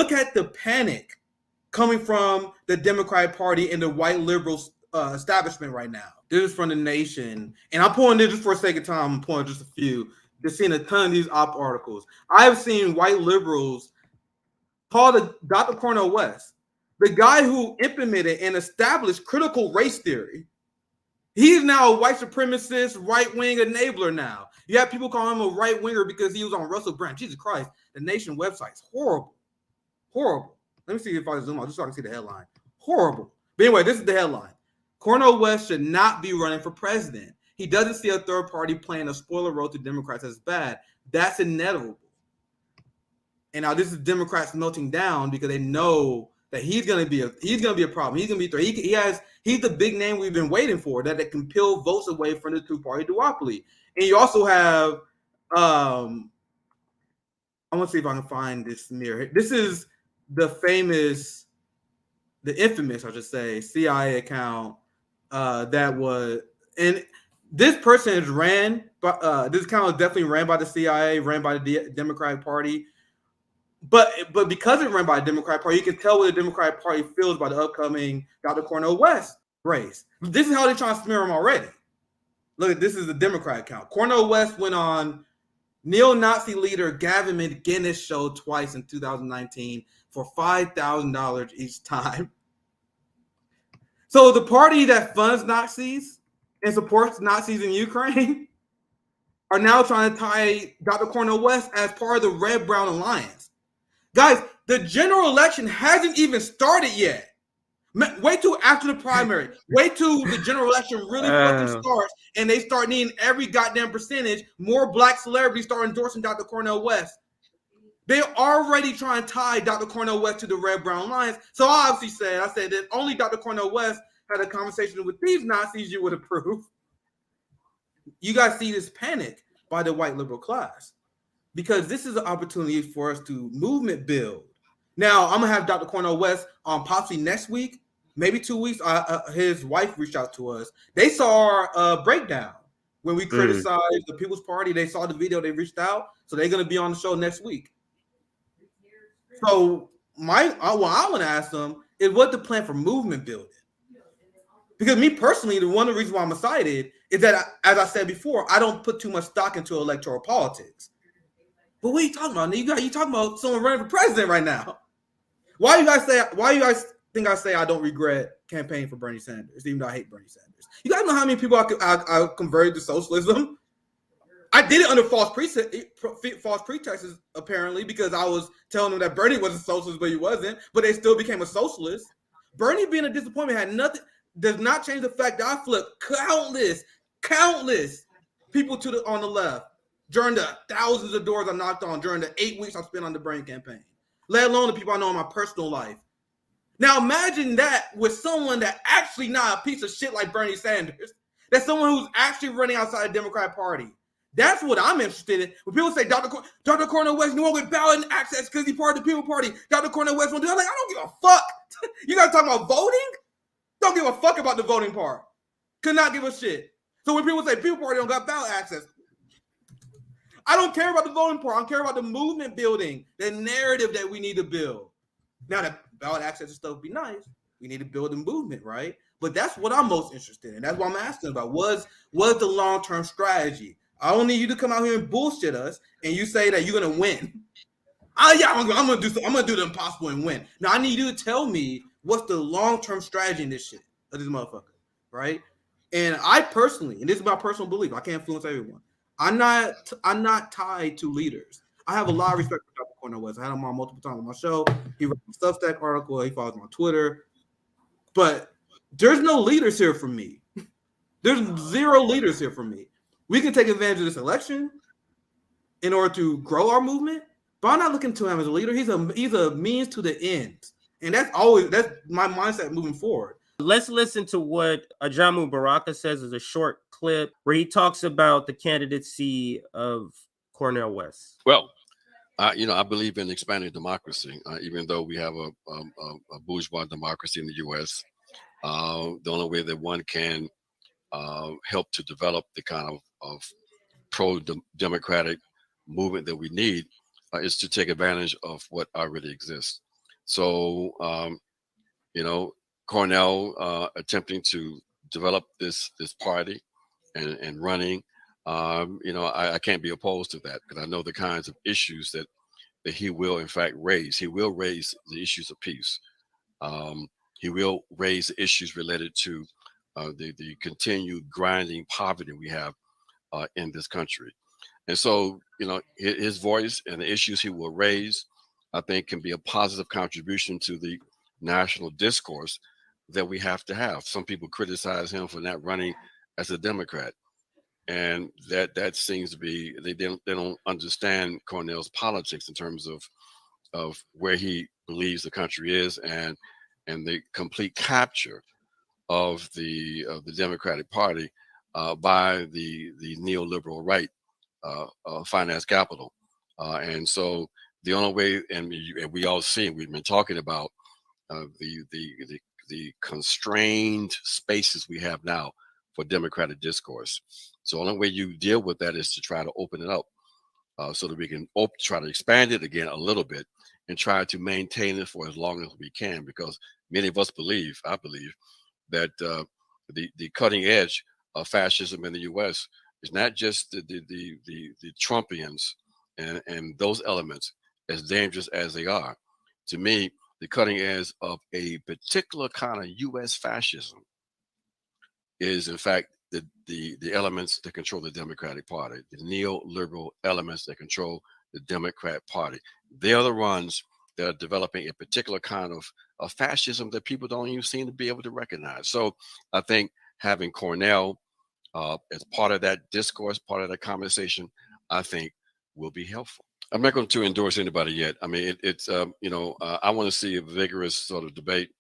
look at the panic coming from the Democratic Party and the white liberals establishment right now. This is from The Nation. And I'm pulling this just for the sake of time. I'm pulling just a few. Just seeing a ton of these op articles. I've seen white liberals call Dr. Cornel West, the guy who implemented and established critical race theory. He's now a white supremacist, right-wing enabler now. You have people calling him a right-winger because he was on Russell Brand. Jesus Christ, The Nation website's horrible. Horrible. Let me see if I zoom out just so I can see the headline. Horrible. But anyway, this is the headline. Cornel West should not be running for president. He doesn't see a third party playing a spoiler role to Democrats as bad. That's inevitable. And now this is Democrats melting down because they know that he's gonna be a problem. He's gonna be he's the big name we've been waiting for that can peel votes away from the two-party duopoly. And you also have I want to see if I can find this mirror. This is the infamous, I should say, CIA account that was, and this person is ran, but this account is definitely ran by the CIA, ran by the Democratic Party. But because it ran by the Democratic Party, you can tell what the Democratic Party feels about the upcoming Dr. Cornel West race. This is how they're trying to smear him already. Look, this is the Democrat account. Cornel West went on neo-Nazi leader Gavin McInnes show twice in 2019 for $5,000 each time. So the party that funds Nazis and supports Nazis in Ukraine are now trying to tie Dr. Cornel West as part of the Red-Brown Alliance. Guys, the general election hasn't even started yet. Wait till after the primary. Wait till the general election really fucking starts and they start needing every goddamn percentage. More black celebrities start endorsing Dr. Cornel West. They're already trying to tie Dr. Cornel West to the Red-Brown Alliance. So I obviously said that only Dr. Cornel West had a conversation with these Nazis you would approve. You guys see this panic by the white liberal class because this is an opportunity for us to movement build. Now, I'm going to have Dr. Cornel West on possibly next week, maybe 2 weeks. His wife reached out to us. They saw our breakdown when we criticized the People's Party. They saw the video. They reached out. So they're going to be on the show next week. So what I want to ask them is what the plan for movement building? Because me personally, one of the reasons why I'm excited is that, as I said before, I don't put too much stock into electoral politics. But what are you talking about? You talking about someone running for president right now? Why you guys think I say I don't regret campaigning for Bernie Sanders, even though I hate Bernie Sanders? You guys know how many people I converted to socialism? I did it under false pretexts, apparently, because I was telling them that Bernie was a socialist, but he wasn't. But they still became a socialist. Bernie being a disappointment had nothing. Does not change the fact that I flipped countless people on the left during the thousands of doors I knocked on during the 8 weeks I spent on the Bernie campaign, let alone the people I know in my personal life. Now imagine that with someone that actually not a piece of shit like Bernie Sanders. That's someone who's actually running outside the Democratic Party. That's what I'm interested in. When people say Dr. Cornel West, you won't get ballot access because he's part of the People Party. Dr. Cornel West won't do it. I'm like, I don't give a fuck. You guys talking about voting? Don't give a fuck about the voting part. Could not give a shit. So when people say People Party don't got ballot access, I don't care about the voting part. I don't care about the movement building, the narrative that we need to build. Now that ballot access and stuff would be nice, we need to build a movement, right? But that's what I'm most interested in. That's what I'm asking about. What's the long-term strategy? I don't need you to come out here and bullshit us and you say that you're gonna win. I'm gonna do the impossible and win. Now I need you to tell me what's the long-term strategy in this shit of this motherfucker, right? And I personally, and this is my personal belief, I can't influence everyone. I'm not tied to leaders. I have a lot of respect for Dr. Cornel West. I had him on multiple times on my show. He wrote a Substack article. He follows me on Twitter. But there's no leaders here for me. There's zero leaders here for me. We can take advantage of this election in order to grow our movement, but I'm not looking to him as a leader. He's a means to the end. And that's my mindset moving forward. Let's listen to what Ajamu Baraka says as a short clip where he talks about the candidacy of Cornel West. Well, I believe in expanding democracy, even though we have a bourgeois democracy in the U.S. The only way that one can help to develop the kind of pro-democratic movement that we need is to take advantage of what already exists. So, Cornel attempting to develop this party and running, I can't be opposed to that because I know the kinds of issues that he will in fact raise. He will raise the issues of peace. Um, he will raise issues related to the continued grinding poverty we have in this country. And so, his voice and the issues he will raise, I think, can be a positive contribution to the national discourse that we have to have. Some people criticize him for not running as a Democrat, and that seems to be they don't understand Cornell's politics in terms of where he believes the country is and the complete capture of the Democratic Party by the neoliberal right finance capital. And so the only way, and we all see, we've been talking about the constrained spaces we have now for democratic discourse. So the only way you deal with that is to try to open it up so that we can try to expand it again a little bit and try to maintain it for as long as we can, because many of us believe, I believe, that the cutting edge of fascism in the U.S. is not just the Trumpians and those elements, as dangerous as they are. To me, the cutting edge of a particular kind of U.S. fascism is, in fact, the elements that control the Democratic Party, the neoliberal elements that control the Democrat Party. They are the ones that are developing a particular kind of fascism that people don't even seem to be able to recognize. So I think having Cornel as part of that discourse, part of that conversation, I think will be helpful. I'm not going to endorse anybody yet. I mean, I want to see a vigorous sort of debate.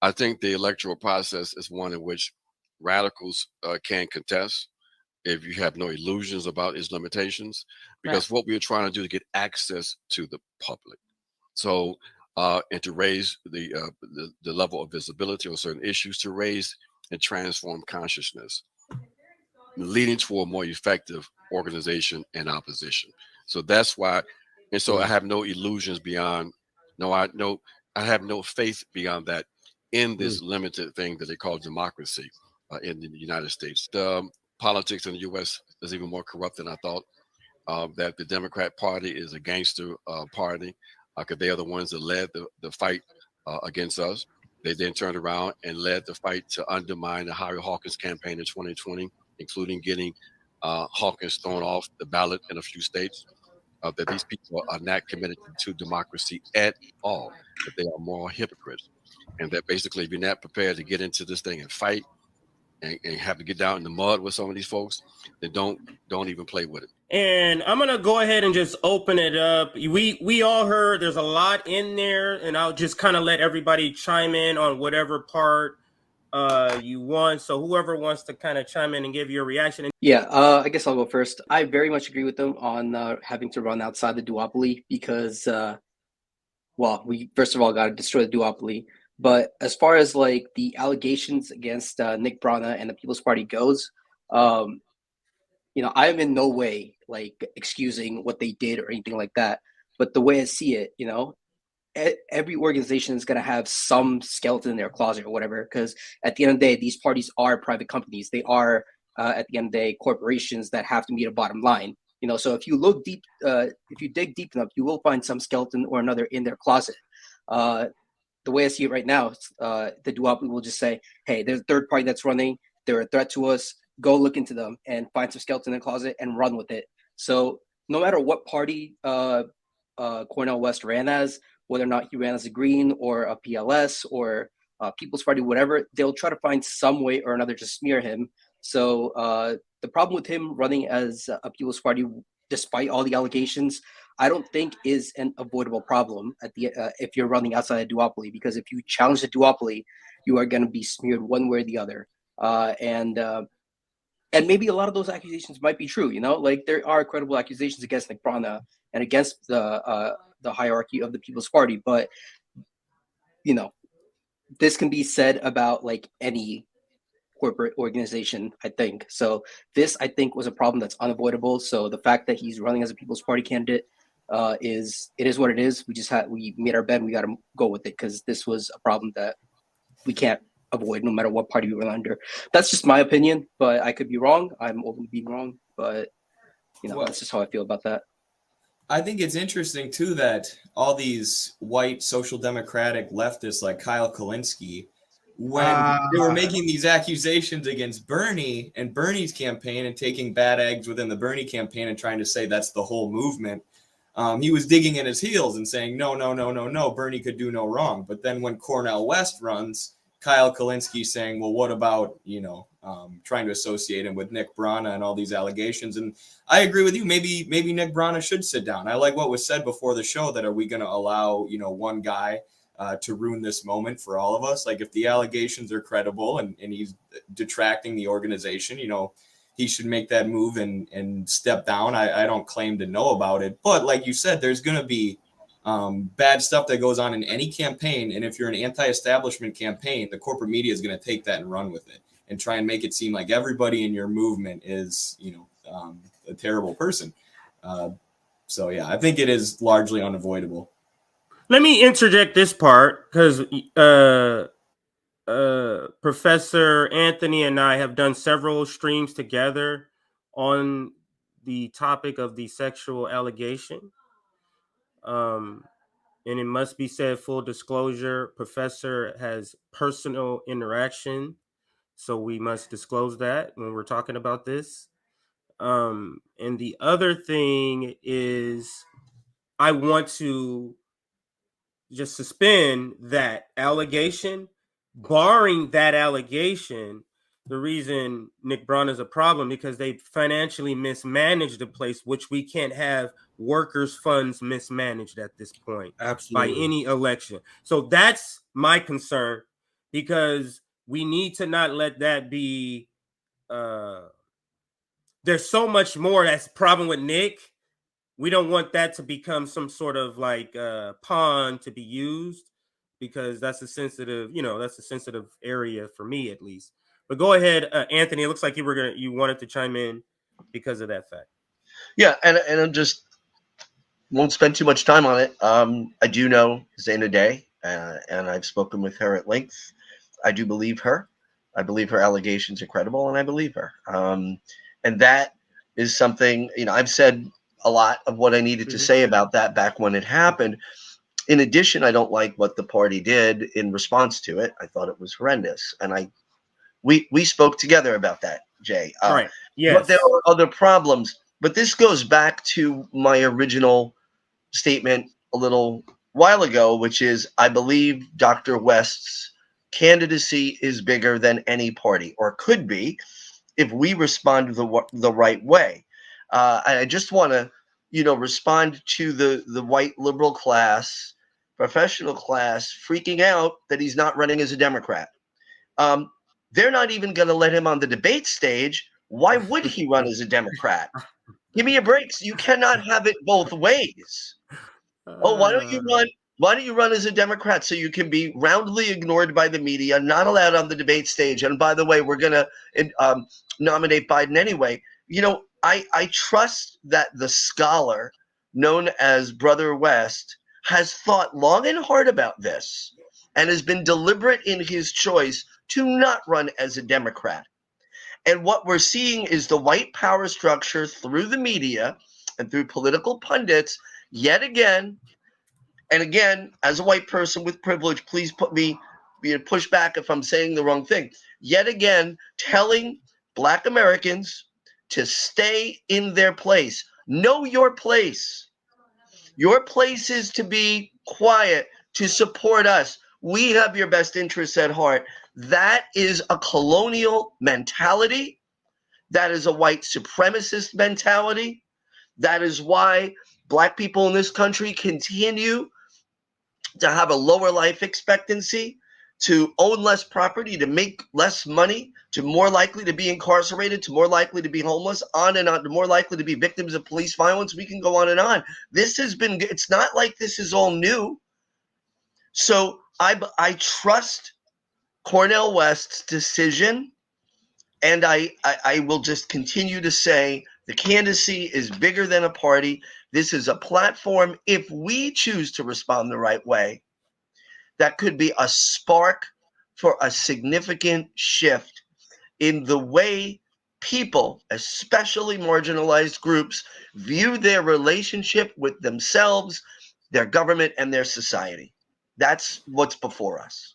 I think the electoral process is one in which radicals can contest if you have no illusions about its limitations, because what we're trying to do is get access to the public. So, and to raise the level of visibility on certain issues, to raise and transform consciousness, leading to a more effective organization and opposition. So that's why, and so I have no illusions beyond. I have no faith beyond that in this limited thing that they call democracy in the United States. The politics in the U.S. is even more corrupt than I thought. That the Democrat Party is a gangster party, because they are the ones that led the fight against us. They then turned around and led the fight to undermine the Harry Hawkins campaign in 2020, including getting Hawkins thrown off the ballot in a few states. That these people are not committed to democracy at all, that they are moral hypocrites. And that basically, if you're not prepared to get into this thing and fight and have to get down in the mud with some of these folks, then don't even play with it. And I'm gonna go ahead and just open it up. We all heard there's a lot in there, and I'll just kind of let everybody chime in on whatever part you want. So whoever wants to kind of chime in and give your reaction. Yeah, I guess I'll go first. I very much agree with them on having to run outside the duopoly because, we first of all got to destroy the duopoly. But as far as like the allegations against Nick Brana and the People's Party goes, I am in no way like excusing what they did or anything like that. But the way I see it, every organization is going to have some skeleton in their closet or whatever, because at the end of the day, these parties are private companies. They are, at the end of the day, corporations that have to meet a bottom line. So if you look deep, if you dig deep enough, you will find some skeleton or another in their closet. The way I see it right now, the duopoly will just say, hey, there's a third party that's running. They're a threat to us. Go look into them and find some skeleton in the closet and run with it. So no matter what party Cornel West ran as, whether or not he ran as a Green or a PLS or People's Party, whatever, they'll try to find some way or another to smear him. So the problem with him running as a People's Party, despite all the allegations, I don't think is an avoidable problem at the if you're running outside a duopoly, because if you challenge the duopoly, you are going to be smeared one way or the other. And maybe a lot of those accusations might be true, like there are credible accusations against Nick Brana and against the hierarchy of the People's Party. But, this can be said about like any corporate organization, I think. So this, I think, was a problem that's unavoidable. So the fact that he's running as a People's Party candidate, it is what it is. We made our bed. We got to go with it because this was a problem that we can't avoid no matter what party we were under. That's just my opinion, but I could be wrong. I'm open to being wrong, but that's just how I feel about that. I think it's interesting too that all these white social democratic leftists like Kyle Kulinski, when they were making these accusations against Bernie and Bernie's campaign and taking bad eggs within the Bernie campaign and trying to say that's the whole movement, he was digging in his heels and saying, no, Bernie could do no wrong. But then when Cornel West runs, Kyle Kulinski saying, well, what about, trying to associate him with Nick Brana and all these allegations. And I agree with you. Maybe Nick Brana should sit down. I like what was said before the show, that are we going to allow, one guy to ruin this moment for all of us? Like, if the allegations are credible and he's detracting the organization, he should make that move and step down. I don't claim to know about it, but like you said, there's going to be bad stuff that goes on in any campaign. And if you're an anti-establishment campaign, the corporate media is going to take that and run with it and try and make it seem like everybody in your movement is, a terrible person. So yeah, I think it is largely unavoidable. Let me interject this part because Professor Anthony and I have done several streams together on the topic of the sexual allegation. And it must be said, full disclosure, Professor has personal interaction, so we must disclose that when we're talking about this. And the other thing is, I want to just suspend that allegation. Barring that allegation, the reason Nick Braun is a problem because they financially mismanaged the place, which we can't have workers' funds mismanaged at this point. Absolutely. By any election. So that's my concern, because we need to not let that be. There's so much more that's a problem with Nick. We don't want that to become some sort of like pawn to be used, because that's a sensitive, area for me at least. But go ahead, Anthony. It looks like you wanted to chime in because of that fact. Yeah, and I'm just won't spend too much time on it. I do know Zena Day, and I've spoken with her at length. I do believe her. I believe her allegations are credible, and I believe her. And that is something, I've said a lot of what I needed to say about that back when it happened. In addition, I don't like what the party did in response to it. I thought it was horrendous. And we spoke together about that, Jay. Right. Yes. But there are other problems. But this goes back to my original statement a little while ago, which is I believe Dr. West's candidacy is bigger than any party, or could be, if we respond the right way. I just want to, respond to the white liberal class, professional class, freaking out that he's not running as a Democrat. They're not even going to let him on the debate stage. Why would he run as a Democrat? Give me a break. You cannot have it both ways. Oh, why don't you run? Why don't you run as a Democrat so you can be roundly ignored by the media, not allowed on the debate stage? And by the way, we're going to nominate Biden anyway. I trust that the scholar known as Brother West has thought long and hard about this and has been deliberate in his choice to not run as a Democrat. And what we're seeing is the white power structure through the media and through political pundits yet again. And again, as a white person with privilege, please push back if I'm saying the wrong thing. Yet again, telling Black Americans to stay in their place. Know your place. Your place is to be quiet, to support us. We have your best interests at heart. That is a colonial mentality. That is a white supremacist mentality. That is why Black people in this country continue to have a lower life expectancy, to own less property, to make less money, to more likely to be incarcerated, to more likely to be homeless, on and on, to more likely to be victims of police violence. We can go on and on. This has been, it's not like this is all new. So I trust Cornel West's decision, and I will just continue to say The candidacy is bigger than a party. This is a platform, if we choose to respond the right way, that could be a spark for a significant shift in the way people, especially marginalized groups, view their relationship with themselves, their government, and their society. That's what's before us.